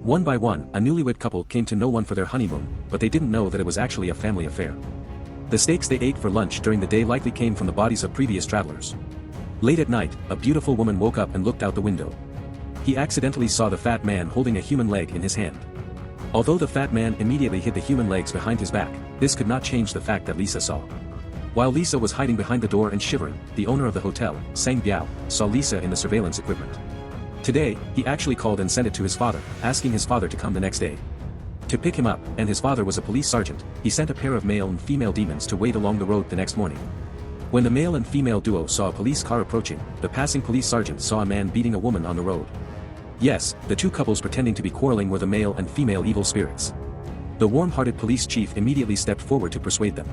One by one, a newlywed couple came to know one for their honeymoon, but they didn't know that it was actually a family affair. The steaks they ate for lunch during the day likely came from the bodies of previous travelers. Late at night, a beautiful woman woke up and looked out the window. He accidentally saw the fat man holding a human leg in his hand. Although the fat man immediately hid the human legs behind his back, this could not change the fact that Lisa saw. While Lisa was hiding behind the door and shivering, the owner of the hotel, Sang Biao, saw Lisa in the surveillance equipment. Today, he actually called and sent it to his father, asking his father to come the next day. To pick him up, and his father was a police sergeant, he sent a pair of male and female demons to wait along the road the next morning. When the male and female duo saw a police car approaching, the passing police sergeant saw a man beating a woman on the road. Yes, the two couples pretending to be quarreling were the male and female evil spirits. The warm-hearted police chief immediately stepped forward to persuade them.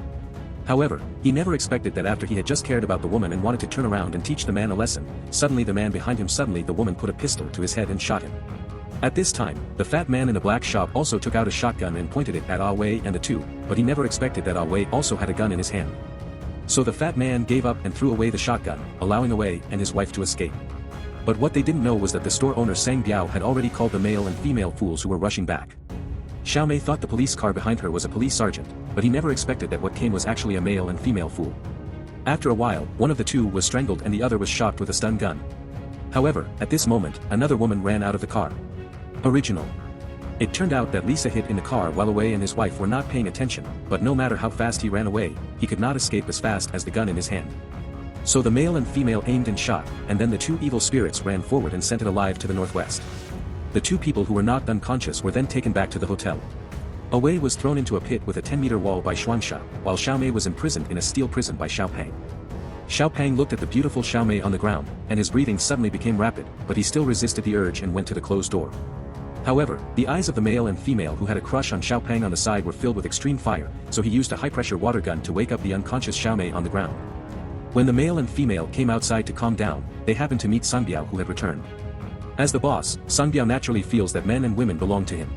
However, he never expected that after he had just cared about the woman and wanted to turn around and teach the man a lesson, suddenly the man behind him the woman put a pistol to his head and shot him. At this time, the fat man in the black shop also took out a shotgun and pointed it at Ah Wei and the two, but he never expected that Ah Wei also had a gun in his hand. So the fat man gave up and threw away the shotgun, allowing Ah Wei and his wife to escape. But what they didn't know was that the store owner Sang Biao had already called the male and female fools who were rushing back. Xiao Mei thought the police car behind her was a police sergeant, but he never expected that what came was actually a male and female fool. After a while, one of the two was strangled and the other was shot with a stun gun. However, at this moment, another woman ran out of the car. Original. It turned out that Lisa hid in the car while Ah Wei and his wife were not paying attention, but no matter how fast he ran away, he could not escape as fast as the gun in his hand. So the male and female aimed and shot, and then the two evil spirits ran forward and sent it alive to the northwest. The two people who were knocked unconscious were then taken back to the hotel. Ah Wei was thrown into a pit with a 10-meter wall by Shuangsha, while Xiao Mei was imprisoned in a steel prison by Xiao Pang. Xiao Pang looked at the beautiful Xiao Mei on the ground, and his breathing suddenly became rapid, but he still resisted the urge and went to the closed door. However, the eyes of the male and female who had a crush on Xiao Pang on the side were filled with extreme fire, so he used a high-pressure water gun to wake up the unconscious Xiao Mei on the ground. When the male and female came outside to calm down, they happened to meet Sang Biao who had returned. As the boss, Sang Biao naturally feels that men and women belong to him.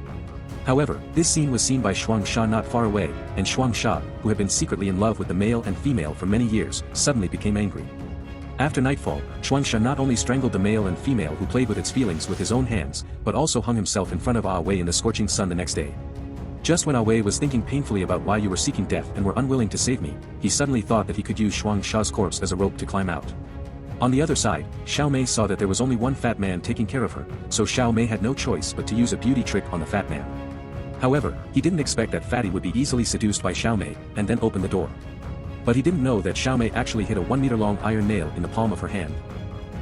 However, this scene was seen by Shuangsha not far away, and Shuangsha, who had been secretly in love with the male and female for many years, suddenly became angry. After nightfall, Shuangsha not only strangled the male and female who played with its feelings with his own hands, but also hung himself in front of Ah Wei in the scorching sun the next day. Just when Ah Wei was thinking painfully about why you were seeking death and were unwilling to save me, he suddenly thought that he could use Shuangsha's corpse as a rope to climb out. On the other side, Xiao Mei saw that there was only one fat man taking care of her, so Xiao Mei had no choice but to use a beauty trick on the fat man. However, he didn't expect that Fatty would be easily seduced by Xiao Mei, and then open the door. But he didn't know that Xiao Mei actually hid a 1-meter-long iron nail in the palm of her hand.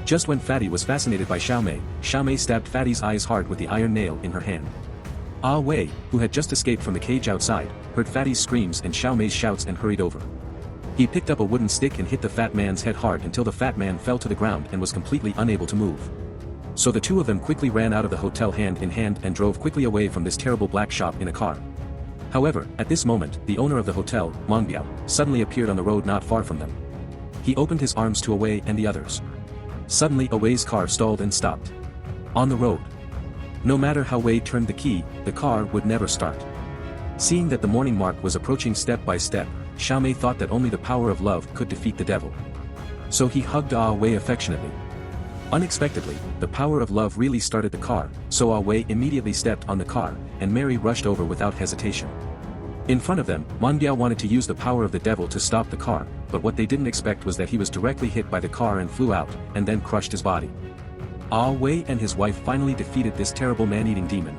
Just when Fatty was fascinated by Xiao Mei stabbed Fatty's eyes hard with the iron nail in her hand. Ah Wei, who had just escaped from the cage outside, heard Fatty's screams and Xiao Mei's shouts and hurried over. He picked up a wooden stick and hit the fat man's head hard until the fat man fell to the ground and was completely unable to move. So the two of them quickly ran out of the hotel hand in hand and drove quickly away from this terrible black shop in a car. However, at this moment, the owner of the hotel, Mang Biao, suddenly appeared on the road not far from them. He opened his arms to Ah Wei and the others. Suddenly Ah Wei's car stalled and stopped. On the road. No matter how Wei turned the key, the car would never start. Seeing that the morning mark was approaching step by step, Xiao Mei thought that only the power of love could defeat the devil. So he hugged Ah Wei affectionately. Unexpectedly, the power of love really started the car, so Ah Wei immediately stepped on the car, and Mary rushed over without hesitation. In front of them, Man Biao wanted to use the power of the devil to stop the car, but what they didn't expect was that he was directly hit by the car and flew out, and then crushed his body. Ah Wei and his wife finally defeated this terrible man-eating demon,